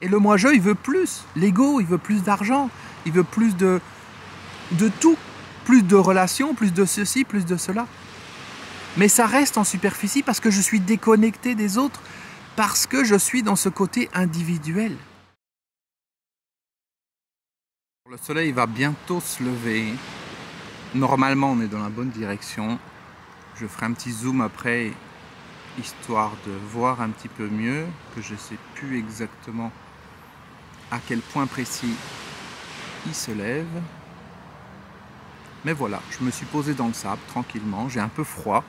Et le moi-je, il veut plus. L'ego, il veut plus d'argent. Il veut plus de tout. Plus de relations, plus de ceci, plus de cela. Mais ça reste en superficie parce que je suis déconnecté des autres, parce que je suis dans ce côté individuel. Le soleil va bientôt se lever. Normalement, on est dans la bonne direction. Je ferai un petit zoom après, histoire de voir un petit peu mieux, que je ne sais plus exactement à quel point précis il se lève. Mais voilà, je me suis posé dans le sable tranquillement. J'ai un peu froid,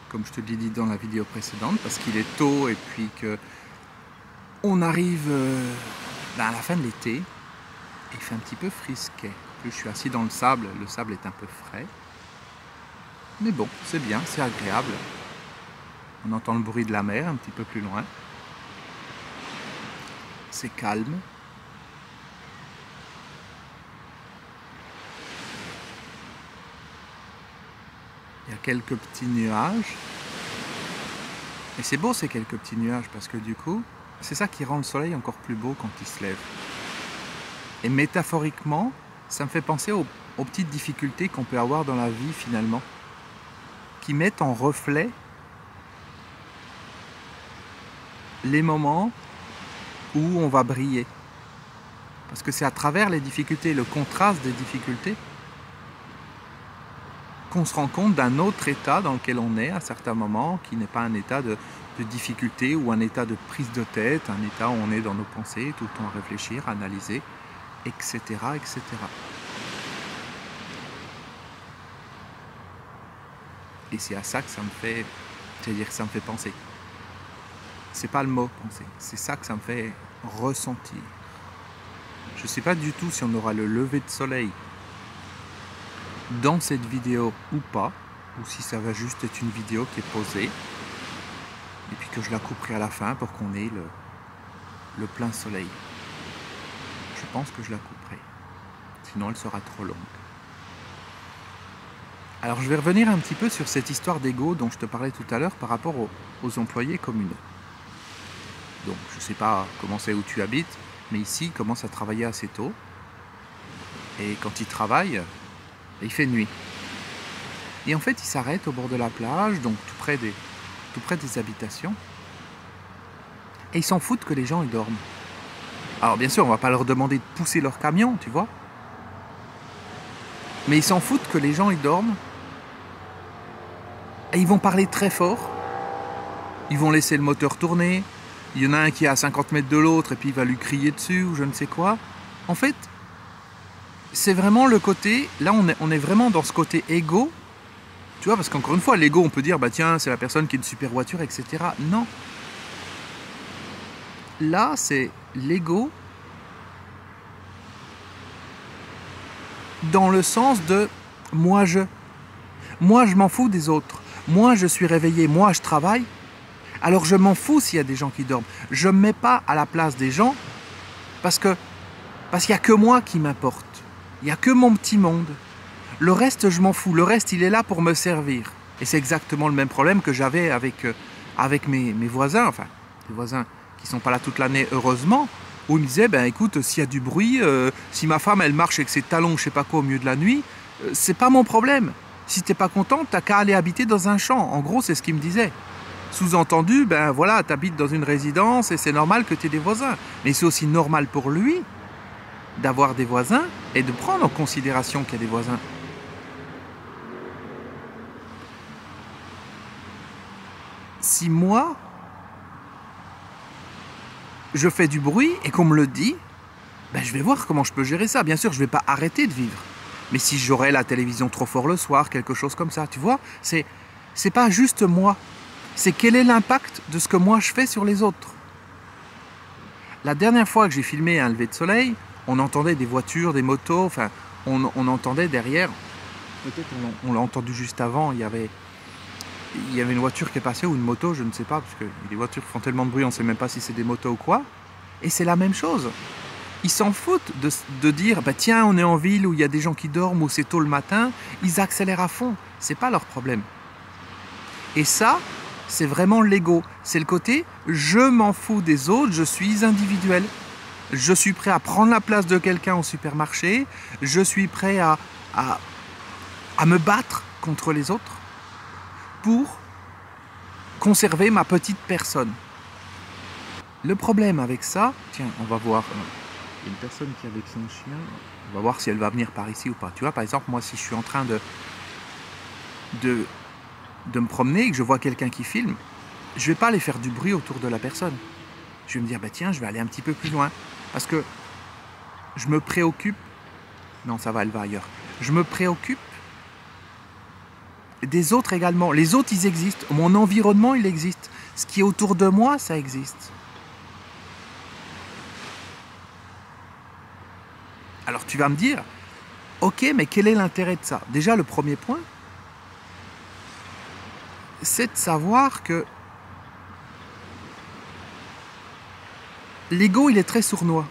comme je te l'ai dit dans la vidéo précédente, parce qu'il est tôt et puis que on arrive à la fin de l'été et il fait un petit peu frisquet. Plus je suis assis dans le sable est un peu frais. Mais bon, c'est bien, c'est agréable. On entend le bruit de la mer un petit peu plus loin. C'est calme. Il y a quelques petits nuages. Et c'est beau ces quelques petits nuages parce que du coup, c'est ça qui rend le soleil encore plus beau quand il se lève. Et métaphoriquement, ça me fait penser aux petites difficultés qu'on peut avoir dans la vie finalement, qui mettent en reflet les moments où on va briller. Parce que c'est à travers les difficultés, le contraste des difficultés, qu'on se rend compte d'un autre état dans lequel on est à certains moments, qui n'est pas un état de difficulté ou un état de prise de tête, un état où on est dans nos pensées, tout le temps à réfléchir, à analyser, etc., etc. Et c'est à ça que ça me fait, c'est-à-dire que ça me fait penser. C'est pas le mot penser, c'est ça que ça me fait ressentir. Je ne sais pas du tout si on aura le lever de soleil dans cette vidéo ou pas, ou si ça va juste être une vidéo qui est posée et puis que je la couperai à la fin pour qu'on ait le plein soleil. Je pense que je la couperai, sinon elle sera trop longue. Alors je vais revenir un petit peu sur cette histoire d'ego dont je te parlais tout à l'heure par rapport aux employés communaux. Donc je ne sais pas comment c'est où tu habites, mais ici il commence à travailler assez tôt. Et quand il travaille, il fait nuit. Et en fait, il s'arrête au bord de la plage, donc tout près des habitations. Et ils s'en foutent que les gens ils dorment. Alors bien sûr, on ne va pas leur demander de pousser leur camion, tu vois. Mais ils s'en foutent que les gens ils dorment. Et ils vont parler très fort. Ils vont laisser le moteur tourner. Il y en a un qui est à 50 mètres de l'autre et puis il va lui crier dessus ou je ne sais quoi. En fait, c'est vraiment le côté, là on est vraiment dans ce côté égo, tu vois, parce qu'encore une fois, l'ego, on peut dire, bah tiens, c'est la personne qui a une super voiture, etc. Non. Là, c'est l'ego dans le sens de moi, je m'en fous des autres. Moi, je suis réveillé, moi, je travaille. Alors, je m'en fous s'il y a des gens qui dorment. Je ne me mets pas à la place des gens parce qu'il n'y a que moi qui m'importe. Il n'y a que mon petit monde. Le reste, je m'en fous. Le reste, il est là pour me servir. Et c'est exactement le même problème que j'avais avec mes voisins. Enfin, les voisins qui ne sont pas là toute l'année, heureusement. Où ils me disaient, ben écoute, s'il y a du bruit, si ma femme, elle marche avec ses talons, je sais pas quoi, au milieu de la nuit, c'est pas mon problème. Si t'es pas content, t'as qu'à aller habiter dans un champ. En gros, c'est ce qu'ils me disaient. Sous-entendu, ben voilà, t'habites dans une résidence et c'est normal que t'aies des voisins. Mais c'est aussi normal pour lui d'avoir des voisins et de prendre en considération qu'il y a des voisins. Si moi, je fais du bruit et qu'on me le dit, ben je vais voir comment je peux gérer ça. Bien sûr, je ne vais pas arrêter de vivre. Mais si j'aurais la télévision trop fort le soir, quelque chose comme ça, tu vois, c'est pas juste moi. C'est quel est l'impact de ce que moi je fais sur les autres. La dernière fois que j'ai filmé un lever de soleil, on entendait des voitures, des motos, enfin, on entendait derrière, peut-être on l'a entendu juste avant, il y avait une voiture qui est passée ou une moto, je ne sais pas, parce que les voitures font tellement de bruit, on ne sait même pas si c'est des motos ou quoi. Et c'est la même chose. Ils s'en foutent de dire, bah tiens, on est en ville où il y a des gens qui dorment, où c'est tôt le matin, ils accélèrent à fond. C'est pas leur problème. Et ça, c'est vraiment l'ego. C'est le côté, je m'en fous des autres, je suis individuel. Je suis prêt à prendre la place de quelqu'un au supermarché. Je suis prêt à me battre contre les autres pour conserver ma petite personne. Le problème avec ça, tiens, on va voir, il y a une personne qui est avec son chien, on va voir si elle va venir par ici ou pas. Tu vois, par exemple, moi, si je suis en train de me promener et que je vois quelqu'un qui filme, je ne vais pas aller faire du bruit autour de la personne. Je vais me dire, bah tiens, je vais aller un petit peu plus loin. Parce que je me préoccupe... Non, ça va, elle va ailleurs. Je me préoccupe des autres également. Les autres, ils existent. Mon environnement, il existe. Ce qui est autour de moi, ça existe. Alors tu vas me dire, ok, mais quel est l'intérêt de ça? Déjà, le premier point, c'est de savoir que l'ego, il est très sournois.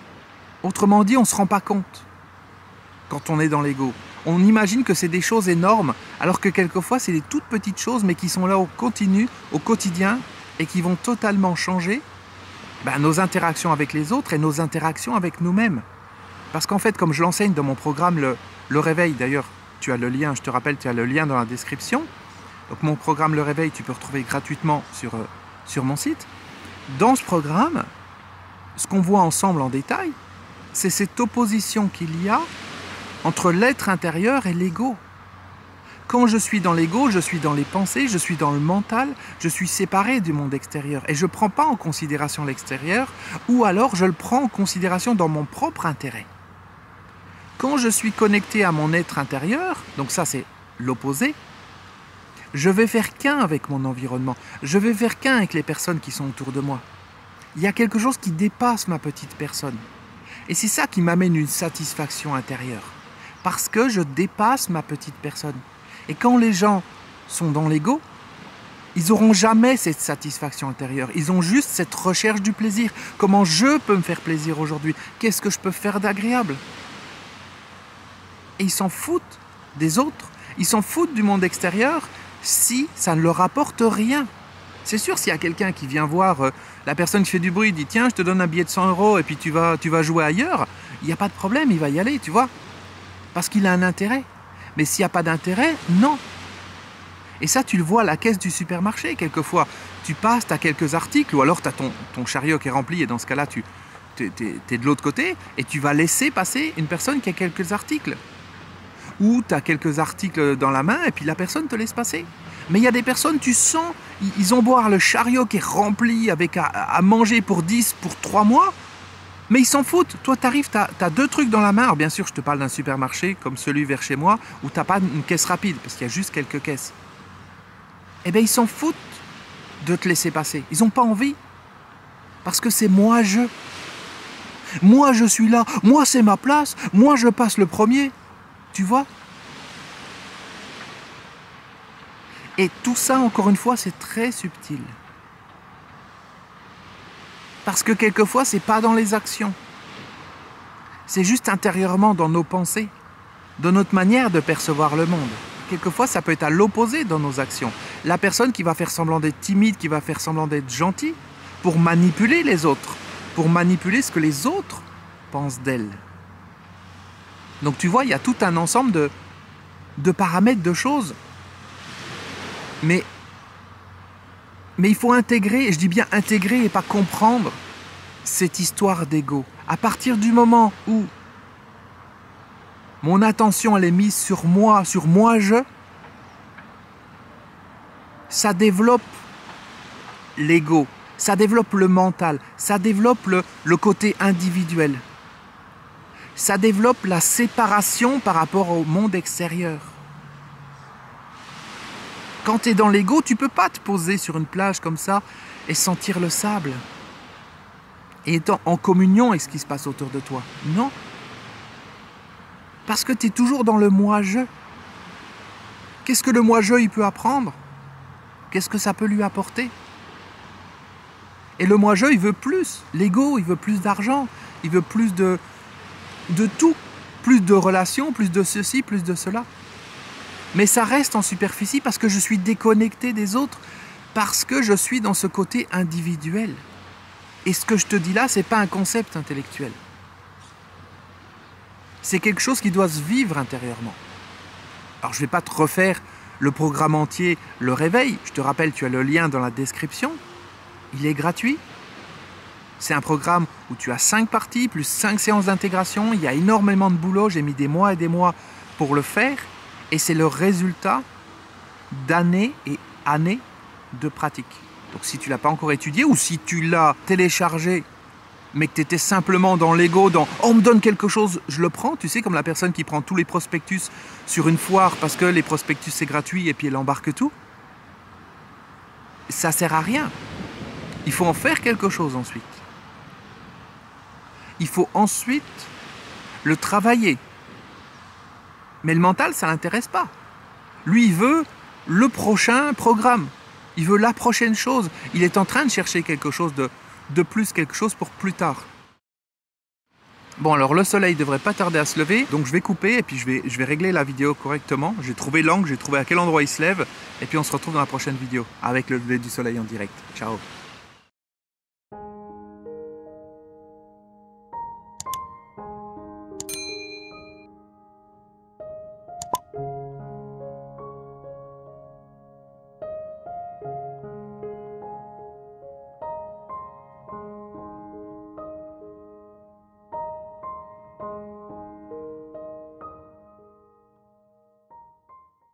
Autrement dit, on ne se rend pas compte quand on est dans l'ego. On imagine que c'est des choses énormes, alors que quelquefois, c'est des toutes petites choses, mais qui sont là au continu, au quotidien, et qui vont totalement changer nos interactions avec les autres et nos interactions avec nous-mêmes. Parce qu'en fait, comme je l'enseigne dans mon programme Le Réveil, d'ailleurs, tu as le lien, je te rappelle, tu as le lien dans la description. Donc mon programme Le Réveil, tu peux retrouver gratuitement sur mon site. Dans ce programme, ce qu'on voit ensemble en détail, c'est cette opposition qu'il y a entre l'être intérieur et l'ego. Quand je suis dans l'ego, je suis dans les pensées, je suis dans le mental, je suis séparé du monde extérieur. Et je ne prends pas en considération l'extérieur, ou alors je le prends en considération dans mon propre intérêt. Quand je suis connecté à mon être intérieur, donc ça c'est l'opposé, je vais faire qu'un avec mon environnement, je vais faire qu'un avec les personnes qui sont autour de moi. Il y a quelque chose qui dépasse ma petite personne. Et c'est ça qui m'amène une satisfaction intérieure. Parce que je dépasse ma petite personne. Et quand les gens sont dans l'ego, ils n'auront jamais cette satisfaction intérieure. Ils ont juste cette recherche du plaisir. Comment je peux me faire plaisir aujourd'hui? Qu'est-ce que je peux faire d'agréable? Et ils s'en foutent des autres. Ils s'en foutent du monde extérieur si ça ne leur apporte rien. C'est sûr, s'il y a quelqu'un qui vient voir la personne qui fait du bruit, dit tiens, je te donne un billet de 100 € et puis tu vas jouer ailleurs, il n'y a pas de problème, il va y aller, tu vois. Parce qu'il a un intérêt. Mais s'il n'y a pas d'intérêt, non. Et ça, tu le vois à la caisse du supermarché, quelquefois. Tu passes, tu as quelques articles, ou alors tu as ton chariot qui est rempli, et dans ce cas-là, tu es de l'autre côté, et tu vas laisser passer une personne qui a quelques articles. Ou tu as quelques articles dans la main, et puis la personne te laisse passer. Mais il y a des personnes, tu sens, ils ont beau avoir le chariot qui est rempli avec à manger pour 10, pour 3 mois, mais ils s'en foutent. Toi, tu arrives, tu as 2 trucs dans la main. Alors bien sûr, je te parle d'un supermarché comme celui vers chez moi, où tu n'as pas une caisse rapide, parce qu'il y a juste quelques caisses. Eh bien, ils s'en foutent de te laisser passer. Ils n'ont pas envie. Parce que c'est moi-je. Moi, je suis là. Moi, c'est ma place. Moi, je passe le premier. Tu vois? Et tout ça, encore une fois, c'est très subtil. Parce que quelquefois, ce n'est pas dans les actions. C'est juste intérieurement dans nos pensées, dans notre manière de percevoir le monde. Quelquefois, ça peut être à l'opposé dans nos actions. La personne qui va faire semblant d'être timide, qui va faire semblant d'être gentille, pour manipuler les autres, pour manipuler ce que les autres pensent d'elle. Donc tu vois, il y a tout un ensemble de paramètres, de choses. Mais il faut intégrer, et je dis bien intégrer et pas comprendre, cette histoire d'ego. À partir du moment où mon attention elle est mise sur moi-je, ça développe l'ego, ça développe le mental, ça développe le côté individuel. Ça développe la séparation par rapport au monde extérieur. Quand tu es dans l'ego, tu ne peux pas te poser sur une plage comme ça et sentir le sable. Et être en communion avec ce qui se passe autour de toi. Non. Parce que tu es toujours dans le moi-je. Qu'est-ce que le moi-je il peut apprendre? Qu'est-ce que ça peut lui apporter? Et le moi-je, il veut plus. L'ego, il veut plus d'argent. Il veut plus de tout. Plus de relations, plus de ceci, plus de cela. Mais ça reste en superficie parce que je suis déconnecté des autres, parce que je suis dans ce côté individuel. Et ce que je te dis là, ce n'est pas un concept intellectuel. C'est quelque chose qui doit se vivre intérieurement. Alors je ne vais pas te refaire le programme entier, le réveil. Je te rappelle, tu as le lien dans la description. Il est gratuit. C'est un programme où tu as 5 parties, plus 5 séances d'intégration. Il y a énormément de boulot. J'ai mis des mois et des mois pour le faire. Et c'est le résultat d'années et années de pratique. Donc si tu ne l'as pas encore étudié ou si tu l'as téléchargé, mais que tu étais simplement dans l'ego, dans « on me donne quelque chose, je le prends », tu sais, comme la personne qui prend tous les prospectus sur une foire parce que les prospectus c'est gratuit et puis elle embarque tout. Ça sert à rien. Il faut en faire quelque chose ensuite. Il faut ensuite le travailler. Mais le mental, ça ne l'intéresse pas. Lui, il veut le prochain programme. Il veut la prochaine chose. Il est en train de chercher quelque chose de plus, quelque chose pour plus tard. Bon, alors le soleil ne devrait pas tarder à se lever, donc je vais couper et puis je vais régler la vidéo correctement. J'ai trouvé l'angle, j'ai trouvé à quel endroit il se lève, et puis on se retrouve dans la prochaine vidéo avec le lever du soleil en direct. Ciao!